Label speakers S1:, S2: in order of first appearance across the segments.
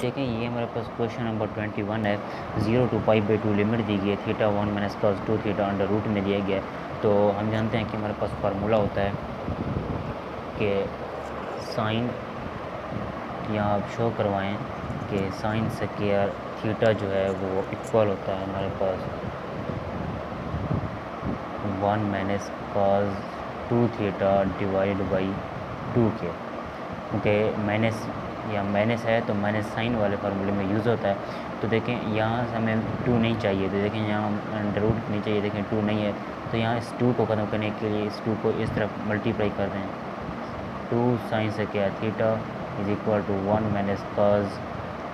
S1: देखें ये हमारे पास क्वेश्चन नंबर 21 है। 0 to π/2 लिमिट दी गई है, theta 1 minus cos 2 theta under root में दिया गया है। तो हम जानते हैं कि हमारे पास फार्मूला होता है कि साइन, यहाँ आप शो करवाएं कि साइन स्क्वायर थीटा जो है वो इक्वल होता है हमारे पास 1 minus cos 2 theta divide by 2 के, क्योंकि माइनस या माइनस है तो माइनस साइन वाले फार्मूले में यूज़ होता है। तो देखें यहाँ से हमें 2 नहीं चाहिए, तो देखें यहाँ अंडर रूट नहीं चाहिए, देखें 2 नहीं है, तो यहाँ इस 2 को ख़त्म करने के लिए इस 2 को इस तरफ मल्टीप्लाई कर दें। 2 sine square theta is equal to 1 minus cos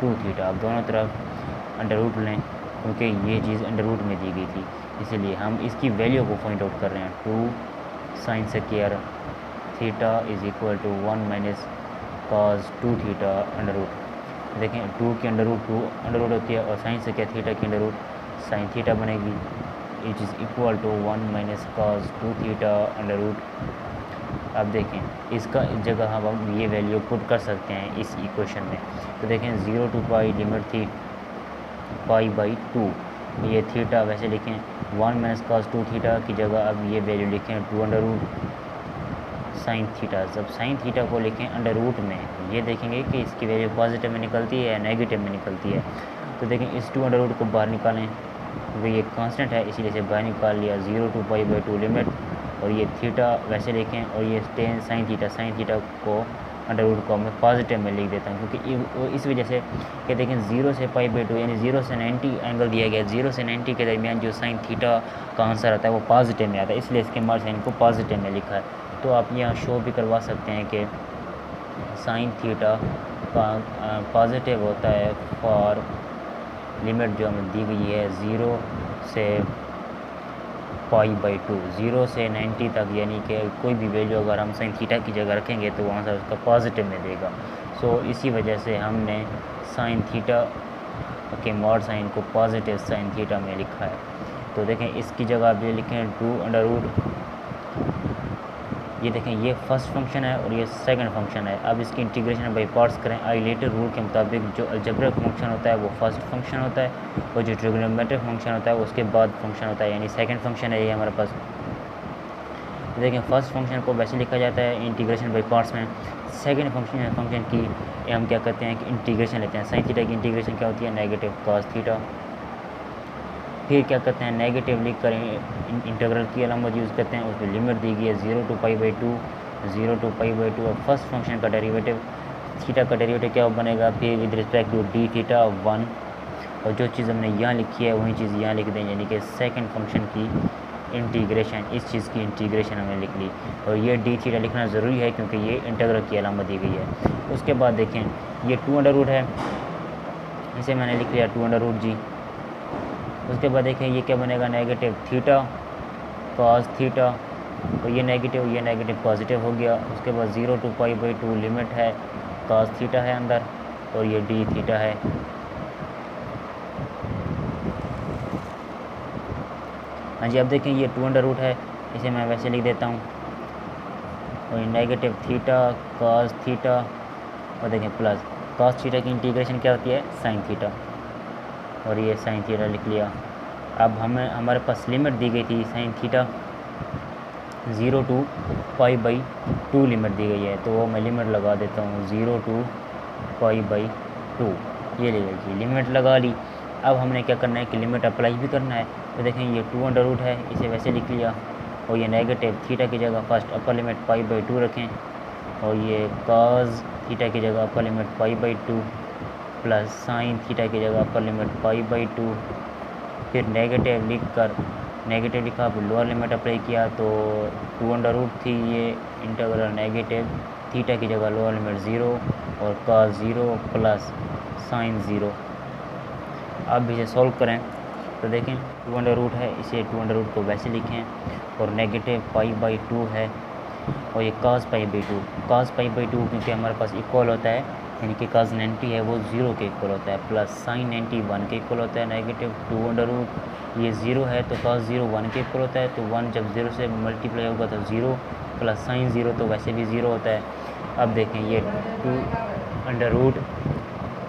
S1: 2 theta. अब दोनों तरफ अंडर रूट लें, क्योंकि ये चीज़ अंडर रूट में दी गई थी, इसीलिए हम इसकी वैल्यू को फाइंड आउट कर रहे हैं। 2 sine square theta is equal to 1 minus cos 2 theta under root. देखें 2 की अंडर रूट 2 अंडर रूट होती है, और साइन से क्या थीटा की अंडर रूट साइन थीटा बनेगी, it is equal to 1 minus cos 2 theta under root. अब देखें इसका जगह हम ये वैल्यू पुट कर सकते हैं इस इक्वेशन में। तो देखें 0 to π लिमिट थी π/2, ये थीटा वैसे लिखें 1 माइनस कॉस 2 थीटा की जगह अब ये वैल्यू लिखें 2 अंडर रूट साइन थीटा। जब साइन थीटा को लिखें अंडर रूट में, ये देखेंगे कि इसकी वैल्यू पॉजिटिव में निकलती है या नेगेटिव में निकलती है। तो देखें इस 2 अंडर रूट को बाहर निकालें, क्योंकि ये कांस्टेंट है इसीलिए से बाहर निकाल लिया। 0 to π/2 लिमिट, और ये थीटा वैसे लिखें, और ये टेन साइन थीटा को अंडर रूट को मैं पॉजिटिव में लिख देता हूँ, क्योंकि इस वजह से कि देखें 0 से π/2 यानी 0 से 90 एंगल दिया गया है, 0 से 90 के दरमियान जो साइन थीटा का आंसर आता है वो पॉजिटिव में आता है, इसलिए इसके मार्क्स साइन को पॉजिटिव में लिखा है। तो आप यहाँ शो भी करवा सकते हैं कि साइन थीटा का पॉजिटिव होता है फॉर लिमिट जो हमें दी गई है 0 से π/2, 0 से 90 तक, यानी कि कोई भी वैल्यू अगर हम साइन थीटा की जगह रखेंगे तो वहाँ से उसका पॉजिटिव में देगा। सो इसी वजह से हमने साइन थीटा के मॉड साइन को पॉजिटिव साइन थीटा में लिखा है। तो देखें इसकी जगह आप ये लिखें 2 अंडर रूट, ये देखें ये फर्स्ट फंक्शन है और ये सेकंड फंक्शन है। अब इसकी इंटीग्रेशन बाई पार्ट्स करें। आइलेटर रूल के मुताबिक जो अलजेब्रिक फंक्शन होता है वो फर्स्ट फंक्शन होता है, और जो ट्रिग्नोमेट्रिक फंक्शन होता है उसके बाद फंक्शन होता है, यानी सेकंड फंक्शन है ये हमारे पास। देखें फर्स्ट फंक्शन को वैसे लिखा जाता है इंटीग्रेशन बाई पार्ट्स में। सेकंड फंक्शन की हम क्या करते हैं कि इंटीग्रेशन लेते हैं। साइन थीटा की इंटीग्रेशन क्या होती है, नेगेटिव कॉस थीटा। फिर क्या करते हैं, नेगेटिव लिख कर इंटीग्रल की अलामत यूज़ करते हैं, उसमें लिमिट दी गई है 0 to π/2, 0 to π/2। और फर्स्ट फंक्शन का डेरिवेटिव थीटा का डेरिवेटिव क्या बनेगा, फिर with respect to D theta 1, और जो चीज़ हमने यहाँ लिखी है वही चीज़ यहाँ लिख दें, यानी कि सेकंड फंक्शन की इंटीग्रेशन, इस चीज़ की इंटीग्रेशन हमने लिख ली। और ये डी थीटा लिखना ज़रूरी है क्योंकि ये इंटीग्रल की अलामत दी गई है। उसके बाद देखें ये 2 अंडर रूट है, इसे मैंने लिख लिया 2 अंडर रूट जी। उसके बाद देखें ये क्या बनेगा, नेगेटिव थीटा कॉस थीटा, और ये नेगेटिव पॉजिटिव हो गया। उसके बाद 0 to π/2 लिमिट है, कॉस थीटा है अंदर, और ये डी थीटा है। हाँ जी, अब देखें ये 2 अंडर रूट है, इसे मैं वैसे लिख देता हूँ, और ये नेगेटिव थीटा कॉस थीटा, और देखें प्लस कॉस थीटा की इंटीग्रेशन क्या होती है, साइन थीटा, और ये साइन थीटा लिख लिया। अब हमारे पास लिमिट दी गई थी साइन थीटा 0 to π/2 लिमिट दी गई है, तो वो मैं लिमिट लगा देता हूँ 0 to π/2, ये ले लीजिए लिमिट लगा ली। अब हमने क्या करना है कि लिमिट अप्लाई भी करना है। तो देखें ये 2 अंडर रूट है, इसे वैसे लिख लिया, और ये नेगेटिव थीटा की जगह फर्स्ट अपर लिमिट π/2 रखें, और ये कॉस थीटा की जगह upper limit π/2 plus sine theta की जगह अपर लिमिट π/2, फिर नेगेटिव लिखा, फिर लोअर लिमिट अप्लाई किया, तो 2 अंडर रूट थी ये इंटीग्रल नेगेटिव थीटा की जगह लोअर लिमिट 0 और कॉस 0 प्लस साइन 0। अब इसे सॉल्व करें तो देखें 2 अंडर रूट है, इसे 2 अंडर रूट को वैसे लिखें, और नेगेटिव π/2 है, और ये cos π/2 क्योंकि हमारे पास इक्वल होता है, यानी कि cos 90 है वो 0 के इक्वल होता है, प्लस साइन 90 1 के इक्वल होता है। नेगेटिव 2 अंडर रूट ये 0 है तो cos 0 1 के इक्वल होता है, तो 1 जब 0 से मल्टीप्लाई होगा तो 0 प्लस साइन 0 तो वैसे भी 0 होता है। अब देखें ये 2 अंडर रूट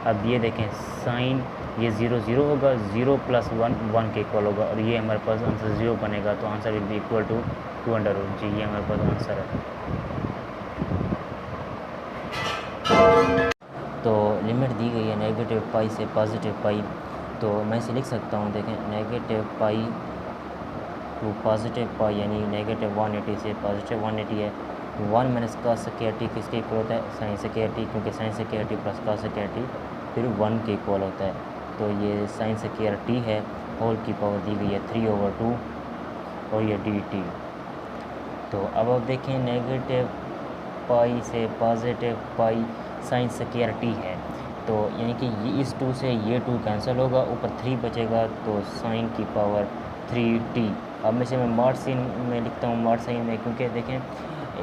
S1: अब ये देखें साइन ये 0 0 होगा, 0 + 1 1 के इक्वल होगा, और ये हमारे पास आंसर 0 बनेगा, तो answer will be equal to 2√। जी ये हमारे पास आंसर है। तो लिमिट दी गई है नेगेटिव पाई से पॉजिटिव पाई, तो मैं इसे लिख सकता हूँ, देखें नेगेटिव पाई टू पॉजिटिव पाई, यानी नेगेटिव 180 से पॉजिटिव 180 है। 1 माइनस cos स्क्वायर टी किसके इक्वल होता है, साइन स्क्वायर टी, क्योंकि sign square T plus cos square T फिर 1 के इक्वल होता है। तो ये साइन स्क्वायर टी है, होल की पावर दी गई है 3/2, और ये डी टी। तो अब आप देखें नेगेटिव पाई से positive pi sine square T है, तो यानी कि ये इस 2 से ये 2 कैंसिल होगा, ऊपर 3 बचेगा, तो साइन की पावर 3t। अब मैं इसे मॉड साइन में लिखता हूँ, मॉड साइन में, क्योंकि देखें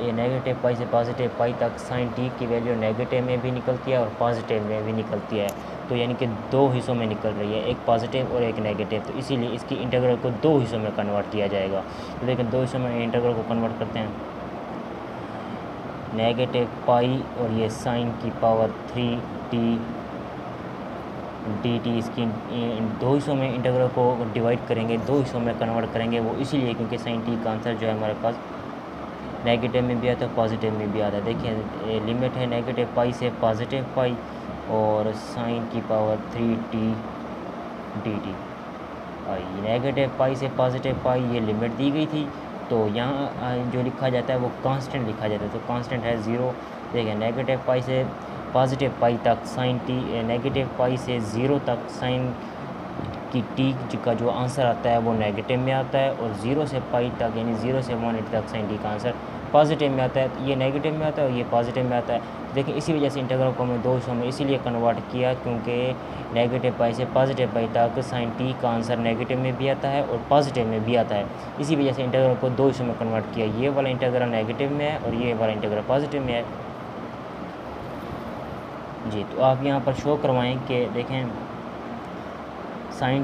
S1: ये नेगेटिव पाई से पॉजिटिव पाई तक साइन टी की वैल्यू नेगेटिव में भी निकलती है और पॉजिटिव में भी निकलती है, तो यानी कि 2 हिस्सों में निकल रही है, एक पॉजिटिव और एक नेगेटिव, तो इसीलिए इसकी इंटीग्रल को 2 हिस्सों में कन्वर्ट किया जाएगा। तो देखिए 2 हिस्सों में इंटीग्रल को कन्वर्ट करते हैं, नेगेटिव पाई और ये साइन की पावर 3t डी टी, इसकी 2 हिस्सों में इंटीग्रल को डिवाइड करेंगे, 2 हिस्सों में कन्वर्ट करेंगे, वो इसीलिए क्योंकि साइन टी का आंसर जो है हमारे पास नेगेटिव में भी आता है, पॉजिटिव में भी आता है। देखिए लिमिट है नेगेटिव पाई से पॉजिटिव पाई और साइन की power 3t D T. Negative pi से पॉजिटिव पाई ये लिमिट दी गई थी, तो यहाँ जो लिखा जाता है वो कांस्टेंट लिखा जाता है, तो कांस्टेंट है 0। देखिए नेगेटिव पाई से पॉजिटिव पाई तक साइन टी, नेगेटिव पाई से 0 तक साइन की टी का जो आंसर आता है वो नेगेटिव में आता है, और 0 से पाई तक यानी 0 से 180 तक साइन टी का आंसर पॉजिटिव में आता है। तो ये नेगेटिव में आता है और ये पॉजिटिव में आता है। देखिए इसी वजह से इंटीग्रल को हमने 2 हिस्सों में इसीलिए कन्वर्ट किया, क्योंकि नेगेटिव पाई से पॉजिटिव पाई तक साइन टी का आंसर नेगेटिव में भी आता है और पॉजिटिव में भी आता है, इसी वजह से इंटीग्रल को 2 हिस्सों में कन्वर्ट किया। ये वाला इंटीग्रल नेगेटिव में है और ये वाला इंटीग्रल पॉजिटिव में है। जी तो आप यहाँ पर शो करवाएं कि देखें साइन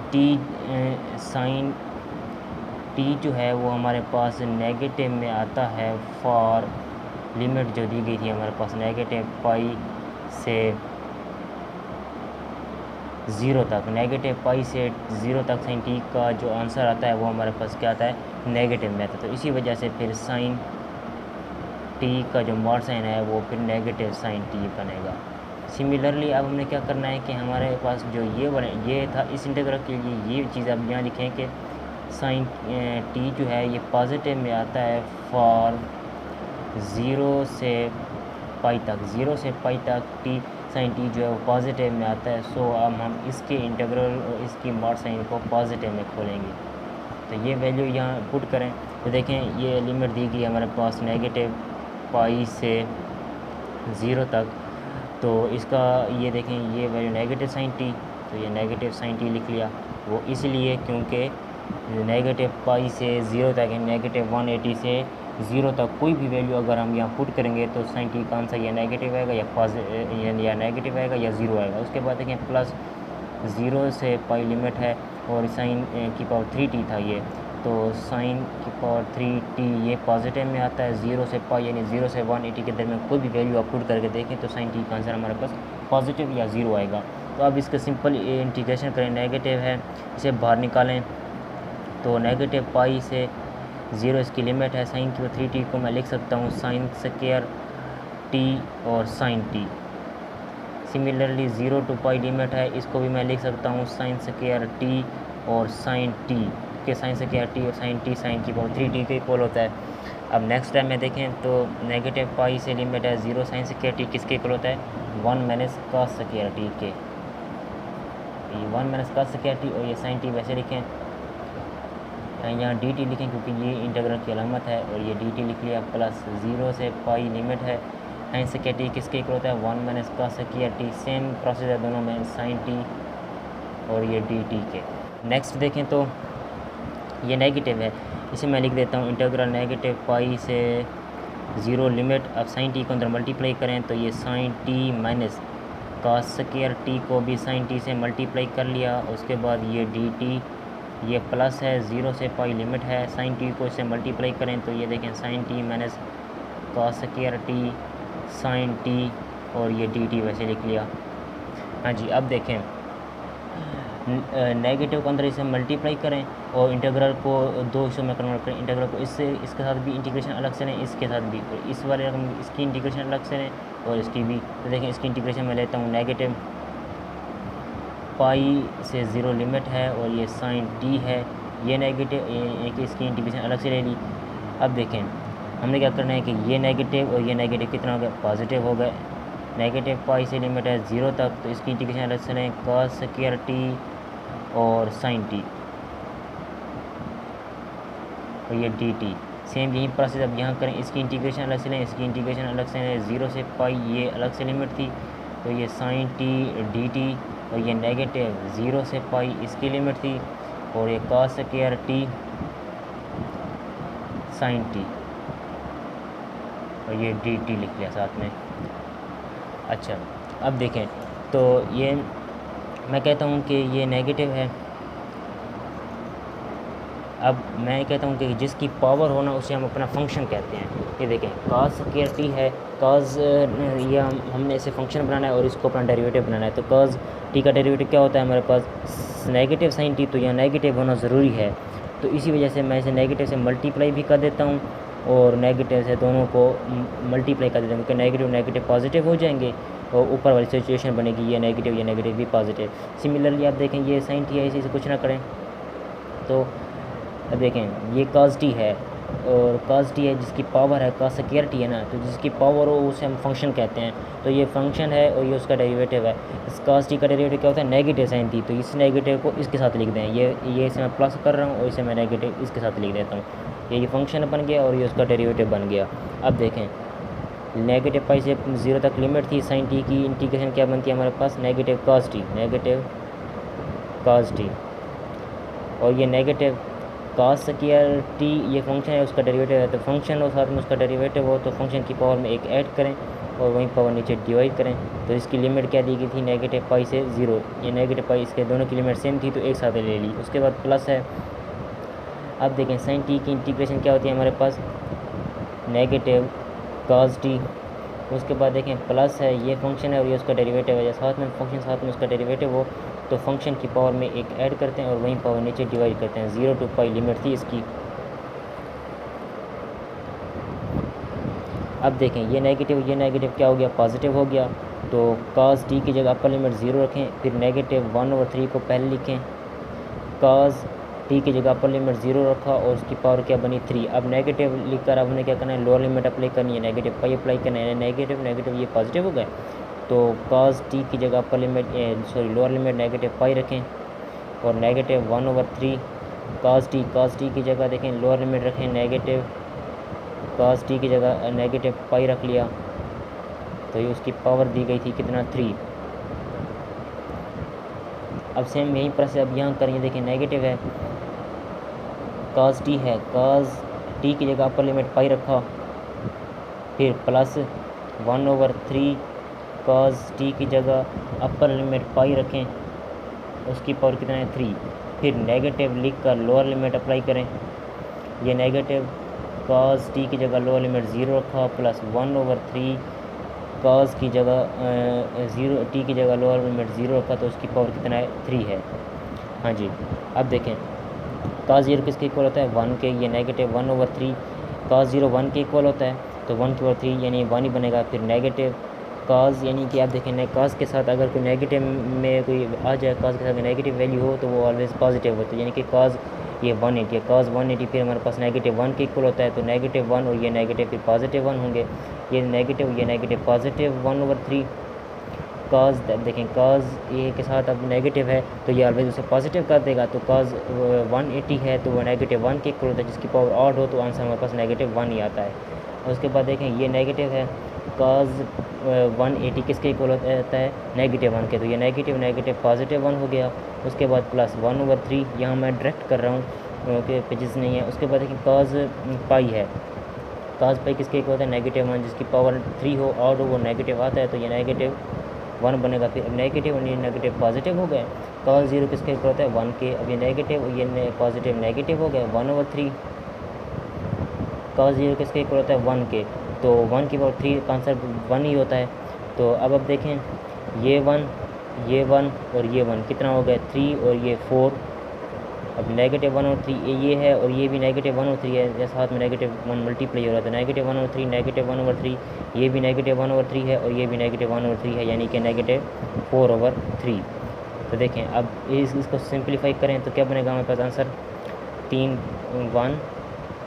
S1: टी जो है वो हमारे पास नेगेटिव में आता है फॉर लिमिट जो दी गई थी हमारे पास नेगेटिव पाई से 0 तक, नेगेटिव पाई से 0 तक साइन टी का जो आंसर आता है वो हमारे पास क्या आता है, नेगेटिव में आता है। तो इसी वजह से फिर साइन टी का जो मॉड साइन है वो फिर नेगेटिव साइन टी बनेगा। सिमिलरली अब हमने क्या करना है कि हमारे पास जो ये था इस इंटीग्रल के लिए ये चीज़ आप यहाँ लिखें कि साइन टी जो है ये पॉजिटिव में आता है फॉर 0 से पाई तक, 0 से पाई तक टी साइन टी जो है वो पॉजिटिव में आता है। सो अब हम इसके इंटीग्रल इसकी मॉड साइन को पॉजिटिव में खोलेंगे, तो ये वैल्यू यहाँ पुट करें, तो देखें ये लिमिट दी गई हमारे पास नेगेटिव पाई से 0 तक, तो इसका ये देखें ये वैल्यू नेगेटिव साइन टी, तो ये नेगेटिव साइन टी लिख लिया, वो इसलिए क्योंकि नेगेटिव पाई से 0 तक नेगेटिव 180 से 0 तक कोई भी वैल्यू अगर हम यहाँ पुट करेंगे तो साइन टी का आंसर या नेगेटिव आएगा या नेगेटिव आएगा या 0 आएगा। उसके बाद देखें प्लस 0 से पाई लिमिट है और साइन की पावर 3t था ये, तो साइन की पावर 3t ये पॉजिटिव में आता है 0 से पाई यानी 0 से 180 के दरमियान कोई भी वैल्यू आप पुट करके देखें तो साइन टी का आंसर हमारे पास पॉजिटिव या 0 आएगा। तो अब इसका सिंपल इंटीग्रेशन करें, नेगेटिव है इसे बाहर निकालें, तो नेगेटिव पाई से 0 इसकी लिमिट है, साइन की 3t को मैं लिख सकता हूँ साइन स्क्वायर टी और sine T. Similarly 0 to pi limit है, इसको भी मैं लिख सकता हूँ साइन स्क्वायर टी और साइन टी के साइन स्क्वायर टी और साइन टी साइन की पावर 3t के इक्वल होता है। अब नेक्स्ट टाइम में देखें तो नेगेटिव पाई से लिमिट है 0 साइन स्क्वायर टी किसके इक्वल होता है, 1 माइनस cos स्क्वायर टी के, 1 माइनस cos स्क्वायर टी, और ये साइन टी वैसे लिखें, यहाँ डी टी लिखें क्योंकि ये इंटीग्रल की अलामत है, और ये डी टी लिख लिया, प्लस 0 से पाई लिमिट है साइन स्क्वायर टी किसके इक्वल होता है, 1 minus cos square T, same process है दोनों में, साइन टी और ये डी टी के। नेक्स्ट देखें तो ये नेगेटिव है, इसे मैं लिख देता हूँ इंटीग्रल नेगेटिव पाई से 0 लिमिट, अब साइन टी को अंदर मल्टीप्लाई करें तो ये sine T minus cos square T को भी साइन टी से मल्टीप्लाई कर लिया, उसके बाद ये डी टी ये प्लस है 0 से पाई लिमिट है, साइन टी को इससे मल्टीप्लाई करें तो ये देखें sine T minus cos square T sine T और ये डी टी वैसे लिख लिया। हाँ जी, अब देखें नेगेटिव को अंदर इसे मल्टीप्लाई करें और इंटीग्रल को दो हिस्सों में कन्वर्ट करें। इंटीग्रल को इससे इसके साथ भी इंटीग्रेशन अलग से लें, इसके साथ भी, और इस वाले रकम इसकी इंटीग्रेशन अलग से लें और इसकी भी। तो देखें इसकी इंटीग्रेशन में लेता हूँ नेगेटिव पाई से 0 लिमिट है और ये साइन टी है, ये नेगेटिव एक इसकी इंटीग्रेशन अलग से ले ली। अब देखें हमने क्या करना है कि ये नेगेटिव और ये नेगेटिव कितना हो गया, पॉजिटिव हो गए। नेगेटिव पाई से लिमिट है 0 तक, तो इसकी इंटीग्रेशन अलग से लें, कॉस स्क्वायर टी और साइन टी और ये डी टी। सेम यही प्रोसेस अब यहाँ करें, इसकी इंटीग्रेशन अलग से लें, इसकी इंटीग्रेशन अलग से लें, 0 से पाई ये अलग से लिमिट थी, तो ये साइन टी डी टी, और ये नेगेटिव 0 से पाई इसकी लिमिट थी, और ये cos square T sine T और ये डी टी लिख लिया साथ में। अच्छा अब देखें, तो ये मैं कहता हूँ कि ये नेगेटिव है। अब मैं कहता हूँ कि जिसकी पावर होना उसे हम अपना फंक्शन कहते हैं। ये देखें कॉस स्क्वायर टी है, कॉस ये हमने इसे फंक्शन बनाना है और इसको अपना डेरिवेटिव बनाना है। तो कॉस टी का डेरिवेटिव क्या होता है हमारे पास, नेगेटिव साइन टी, तो यहाँ नेगेटिव होना ज़रूरी है। तो इसी वजह से मैं इसे नेगेटिव से मल्टीप्लाई भी कर देता हूँ और नेगेटिव से दोनों को मल्टीप्लाई कर देता हूँ, क्योंकि नेगेटिव नेगेटिव पॉजिटिव हो जाएंगे और ऊपर वाली सिचुएशन बनेगी ये नेगेटिव भी पॉजिटिव। सिमिलरली आप देखें ये साइन टी है, इसी कुछ ना करें, तो देखें ये कॉस टी है और कॉस टी है जिसकी पावर है, कॉस स्क्वायर टी है ना, तो जिसकी पावर हो उसे हम फंक्शन कहते हैं। तो ये फंक्शन है और ये उसका डेरिवेटिव है। इस कॉस टी का डेरिवेटिव क्या होता है, नेगेटिव साइन टी, तो इस नेगेटिव को इसके साथ लिख दें। ये इसे मैं प्लस कर रहा हूँ और इसे मैं नेगेटिव इसके साथ लिख देता हूँ। ये फंक्शन बन गया और ये उसका डेरिवेटिव बन गया। अब देखें नेगेटिव पाई से 0 तक लिमिट थी, साइन टी की इंटीग्रेशन क्या बनती है हमारे पास, नेगेटिव कॉस टी, और ये नेगेटिव कॉस स्क्वायर टी ये फंक्शन है, उसका डेरिवेटिव है। तो फंक्शन और साथ में उसका डेरिवेटिव हो तो फंक्शन की पावर में एक ऐड करें और वहीं पावर नीचे डिवाइड करें। तो इसकी लिमिट क्या दी गई थी, नेगेटिव पाई से 0, ये नेगेटिव पाई, इसके दोनों की लिमिट सेम थी तो एक साथ ले ली। उसके बाद प्लस है। अब देखें साइन टी की इंटीग्रेशन क्या होती है हमारे पास, नेगेटिव कॉस टी, उसके बाद देखें प्लस है, ये फंक्शन है और ये उसका डेरिवेटिव है। साथ में फंक्शन साथ में उसका डेरिवेटिव हो तो फंक्शन की पावर में एक ऐड करते हैं और वहीं पावर नीचे डिवाइड करते हैं। 0 to पाई लिमिट थी इसकी। अब देखें ये नेगेटिव क्या हो गया, पॉजिटिव हो गया। तो कॉस टी की जगह अपर लिमिट 0 रखें, फिर नेगेटिव 1/3 को पहले लिखें, कॉस टी की जगह अपर लिमिट 0 रखा और उसकी पावर क्या बनी 3। अब नेगेटिव लिख कर अब हमने क्या करना है, लोअर लिमिट अप्लाई करनी है, नेगेटिव पाई अप्लाई करना है। नेगेटिव ये पॉजिटिव हो गए, तो कॉस टी की जगह upper limit lower limit negative pi रखें और नेगेटिव 1/3 कॉस टी की जगह देखें लोअर लिमिट रखें, नेगेटिव कॉस टी की जगह नेगेटिव पाई रख लिया, तो ये उसकी पावर दी गई थी कितना, 3। अब सेम यहीं पर से अब यहाँ करेंगे, देखें नेगेटिव है, कॉस टी है, कॉस टी की जगह अपर लिमिट पाई रखा, फिर प्लस 1/3 कॉस टी की जगह अपर लिमिट पाई रखें, उसकी पावर कितना है 3। फिर नेगेटिव लिख कर लोअर लिमिट अप्लाई करें, ये नेगेटिव कॉस टी की जगह लोअर लिमिट 0 रखा प्लस 1/3 कॉस की जगह 0 टी की जगह लोअर लिमिट 0 रखा, तो उसकी पावर कितना है 3 है। हाँ जी, अब देखें कॉस 0 किसके इक्वल होता है, 1 के, ये नेगेटिव 1/3 कॉस 0 1 के इक्वल होता है, तो 1/3 यानी 1 ही बनेगा। फिर नेगेटिव कॉस यानी कि आप देखें कॉस के साथ अगर कोई नेगेटिव में कोई आ जाए, कॉस के साथ नेगेटिव वैल्यू हो तो वो ऑलवेज पॉजिटिव होता है, यानी कि कॉस ये 180 है, कॉस 180 फिर हमारे पास नेगेटिव 1 के इक्वल होता है, तो नेगेटिव 1 और ये नेगेटिव फिर पॉजिटिव 1 होंगे, ये नेगेटिव पॉजिटिव 1/3 कॉस। देखें कॉस ए के साथ अब नेगेटिव है तो ये ऑलवेज उसे पॉजिटिव कर देगा, तो कॉस 180 है तो वो नेगेटिव 1 के इक्वल होता है, जिसकी पावर ऑड हो तो आंसर हमारे पास नेगेटिव 1 ही आता है। और उसके बाद देखें ये नेगेटिव है, कॉस 180 किसके इक्वल होता है, नेगेटिव 1 के, तो ये नेगेटिव पॉजिटिव 1 हो गया। उसके बाद प्लस 1/3 यहाँ मैं डायरेक्ट कर रहा हूँ कि पेजेस नहीं है। उसके बाद देखिए कॉस पाई है, कॉस पाई किसके इक्वल होता है, नेगेटिव 1, जिसकी पावर 3 हो ऑड हो वो नेगेटिव आता है, तो ये नेगेटिव 1 बनेगा। फिर अब नेगेटिव और ये नेगेटिव पॉजिटिव हो गए, कॉस 0 किसके इक्वल होता है 1 के, अब ये नेगेटिव और ये पॉजिटिव नेगेटिव हो गए, 1/3 कॉस 0 किसके इक्वल होता है 1 के, तो 1 की पावर 3 का आंसर 1 ही होता है। तो अब देखें ये 1 ये 1 और ये 1 कितना हो गया 3 और ये 4। अब -1 और 3 ये है और ये भी -1 और 3 है, या साथ में -1 मल्टीप्लाई हो रहा था। -1 और 3 -1/3, ये भी -1/3 है और ये भी -1/3 है, यानी कि -4/3। तो देखें अब इसको सिंप्लीफाई करें तो क्या बनेगा हमारे पास आंसर 3 1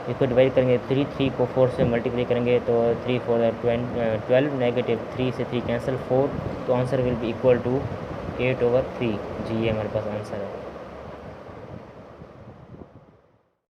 S1: इसको डिवाइड करेंगे 3 को 4 से मल्टीप्लाई करेंगे तो 3 4 12, -3 से 3 कैंसिल 4, तो answer will be equal to 8/3। जी ये हमारे पास आंसर है।